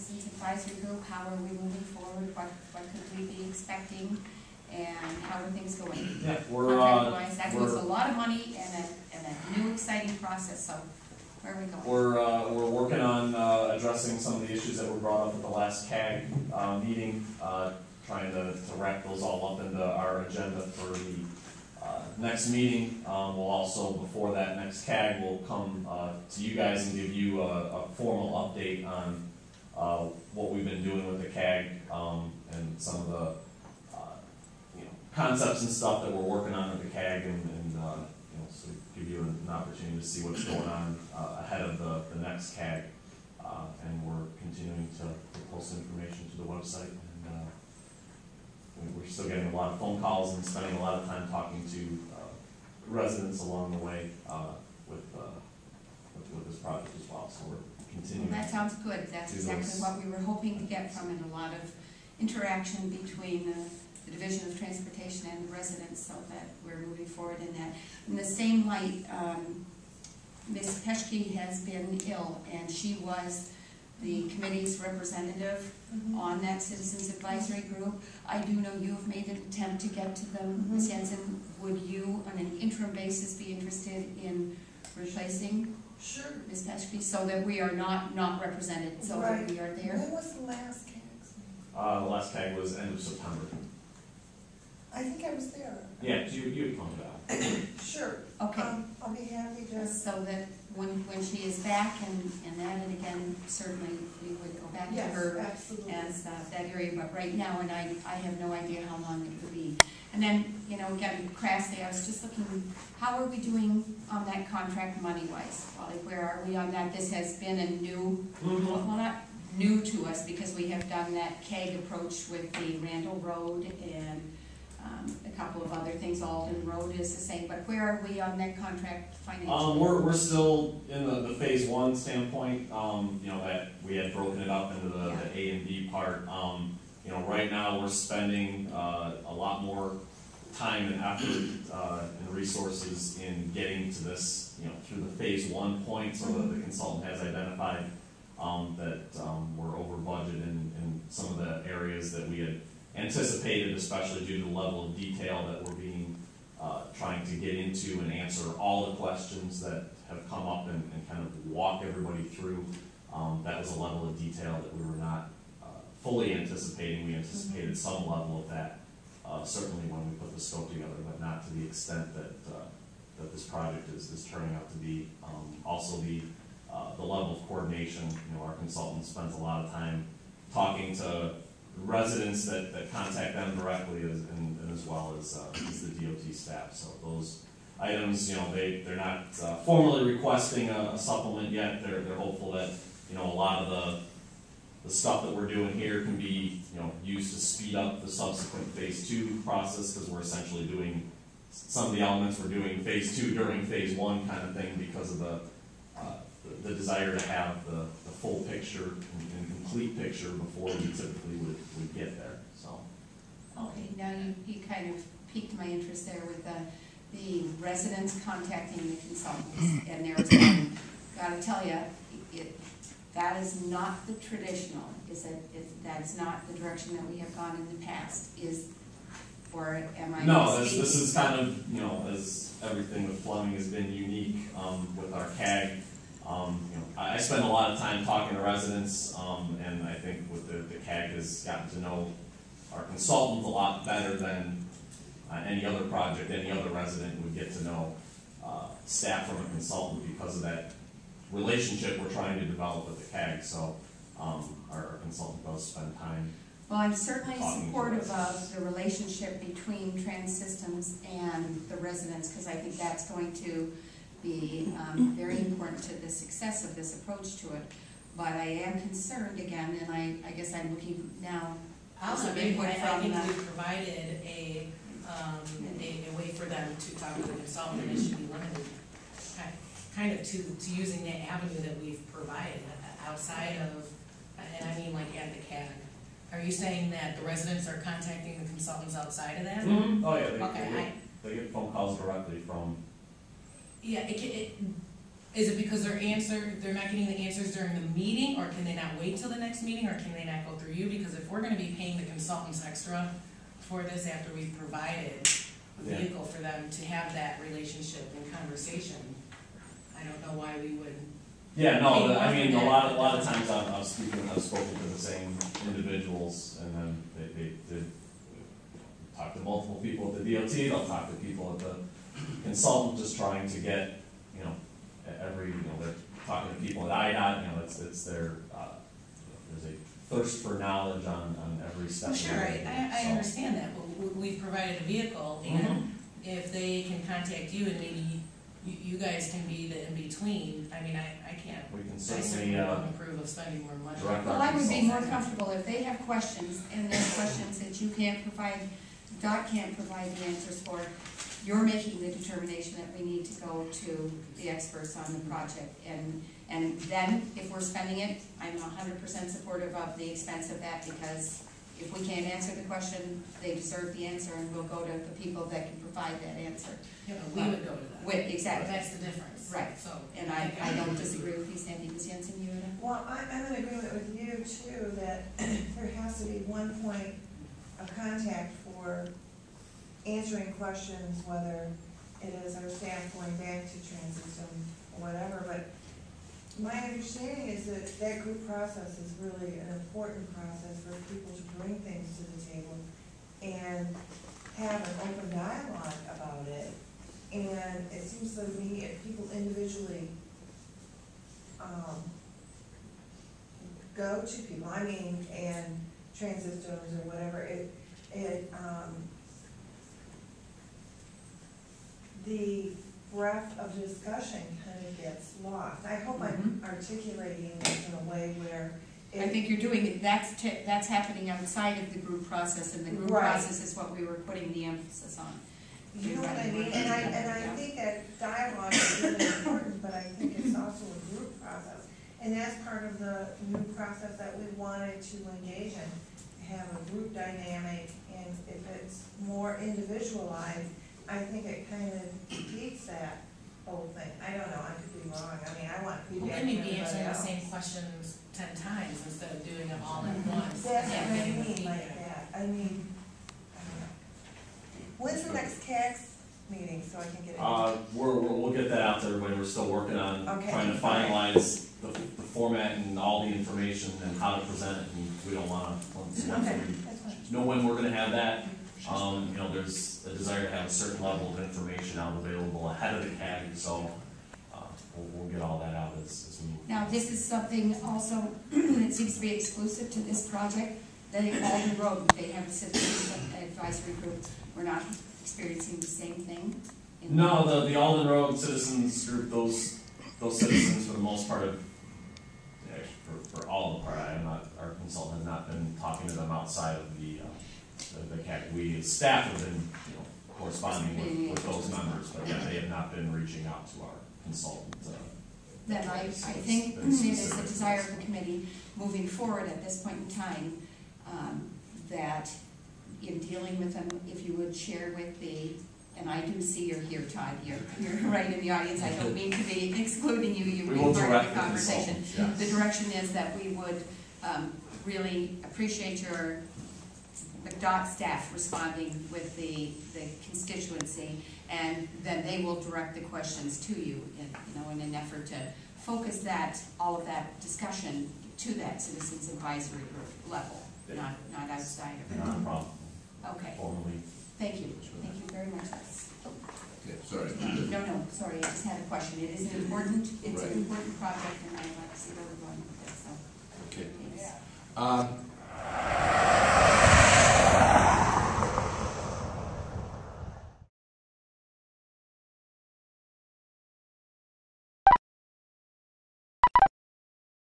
Citizens Advisory Group, how are we moving forward, what could we be expecting, and how are things going? Yeah, Contract-wise, that was a lot of money and a new exciting process, so where are we going? We're working on addressing some of the issues that were brought up at the last CAG meeting, trying to wrap those all up into our agenda for the next meeting. We'll also, before that next CAG, we'll come to you guys and give you a formal update on what we've been doing with the CAG and some of the concepts and stuff that we're working on at the CAG, and so give you an opportunity to see what's going on ahead of the next CAG. And we're continuing to post information to the website. We're still getting a lot of phone calls and spending a lot of time talking to residents along the way with this project as well. So we're continuing. Well, that sounds good. That's exactly what we were hoping to get from it. A lot of interaction between the Division of Transportation and the residents, so that we're moving forward in that. In the same light, Ms. Peschke has been ill, and she was the committee's representative on that Citizens Advisory Group. I do know you've made an attempt to get to them. Ms. Jensen, would you, on an interim basis, be interested in replacing Ms. Peschke, so that we are not represented, so that we are there? When was the last CAG? The last CAG was end of September. I think I was there. Yeah, you would come to that. Sure. Okay. I'll be happy to. So that when she is back and that, and again, certainly we would go back to her as that area, but right now, and I have no idea how long it would be. And then, again, crassly, I was just looking, how are we doing on that contract money-wise? Like, where are we on that? This has been a new, well, not new to us, because we have done that CAG approach with the Randall Road and a couple of other things. Alden Road is the same, but where are we on that contract financially? We're still in the phase one standpoint. That we had broken it up into the A and B part. Right now we're spending a lot more time and effort and resources in getting to this, through the phase one point, so that the consultant has identified that we're over budget in some of the areas that we had anticipated, especially due to the level of detail that we're being trying to get into and answer all the questions that have come up and kind of walk everybody through. That was a level of detail that we were not fully anticipating. We anticipated some level of that, certainly when we put the scope together, but not to the extent that this project is turning out to be. Also the level of coordination. Our consultant spends a lot of time talking to residents that contact them directly, and as well as the DOT staff. So those items, they're not formally requesting a supplement yet. They're hopeful that a lot of the stuff that we're doing here can be used to speed up the subsequent phase two process, because we're essentially doing some of the elements we're doing phase two during phase one kind of thing, because of the desire to have the full picture and complete picture before we typically would get there. So. Okay, now you kind of piqued my interest there with the residents contacting the consultants, and there's one, gotta tell you, that is not the traditional. That's not the direction that we have gone in the past. Or am I? No, this is kind of as everything with Fleming has been unique with our CAG. I spend a lot of time talking to residents, and I think with the CAG has gotten to know our consultant a lot better than any other project, any other resident would get to know staff from a consultant, because of that relationship we're trying to develop with the CAG. So our consultant does spend time. Well, I'm certainly supportive of the relationship between Trans Systems and the residents, because I think that's going to be very important to the success of this approach to it. But I am concerned again, and I guess I'm looking now. I think we've provided a way for them to talk to the consultant. It should be limited, kind of to using the avenue that we've provided outside of, and I mean like at the CAG. Are you saying that the residents are contacting the consultants outside of that? Mm-hmm. Oh yeah, they get phone calls directly from. Yeah, Is it because they're not getting the answers during the meeting, or can they not wait till the next meeting, or can they not go through you? Because if we're gonna be paying the consultants extra for this after we've provided a vehicle for them to have that relationship and conversation, I don't know why we would. Yeah, no, I mean, a lot of times I've spoken to the same individuals, and then they talk to multiple people at the DOT, they'll talk to people at the consultant, just trying to get, they're talking to people at IDOT, it's their, there's a thirst for knowledge on every step. Well, sure, I understand that, but we've provided a vehicle, and if they can contact you and maybe you guys can be the in-between, I mean, I can't. We can I certainly, wouldn't approve of spending more money. Well, I would be more comfortable if they have questions, and there's questions that you can't provide, DOT can't provide the answers for, you're making the determination that we need to go to the experts on the project. And then, if we're spending it, I'm 100% supportive of the expense of that, because if we can't answer the question, they deserve the answer, and we'll go to the people that can provide that answer. Yeah, but we would go to that. Exactly. That's the difference. Right. So, and I don't disagree with you, Sandy. Ms. Jensen, you would? Well, I'm in agreement with you too, that there has to be one point of contact for answering questions, whether it is our staff going back to Transp or whatever, but my understanding is that that group process is really an important process for people to bring things to the table and have an open dialogue about it. And it seems to me if people individually go to people, and Transp or whatever, the breadth of discussion kind of gets lost. I hope I'm articulating this in a way where I think you're doing it, that's happening outside of the group process, and the group process is what we were putting the emphasis on. You know what I mean? And I think that dialogue is really important, but I think it's also a group process. And that's part of the new process that we wanted to engage in, have a group dynamic, and if it's more individualized, I think it kind of defeats that whole thing. I don't know, I could be wrong. I want feedback. Well, then you'd be answering the same questions 10 times instead of doing it all at once. That's and what I getting the mean feedback. like that. I don't know. When's the next CAX meeting, so I can get it? We'll get that out to everybody. We're still working on trying to finalize the format and all the information and how to present it, and we don't want to, once we know when we're gonna have that. There's a desire to have a certain level of information out available ahead of the CAG, so we'll get all that out as we move. Now, this is something also that seems to be exclusive to this project. The Alden Road, they have a citizens advisory group. We're not experiencing the same thing? No, the Alden Road Citizens Group, those citizens for the most part have, for all the part, our consultant has not been talking to them outside of the CAC. We, as staff, have been, corresponding with those members, but yeah, they have not been reaching out to our consultant. Then I think it is the desire of the committee moving forward at this point in time, that in dealing with them, if you would share with and I do see you're here, Todd, you're right in the audience, I don't mean to be excluding you, you've been part of the conversation. Yes. The direction is that we would really appreciate your McDOT staff responding with the constituency, and then they will direct the questions to you in an effort to focus all of that discussion to that citizens advisory group level, not outside of it. Not a problem. Okay. Formally. Thank you very much. Okay, sorry. No, sorry, I just had a question. It is an important project, and I'd like to see where we're going with it, so. Okay.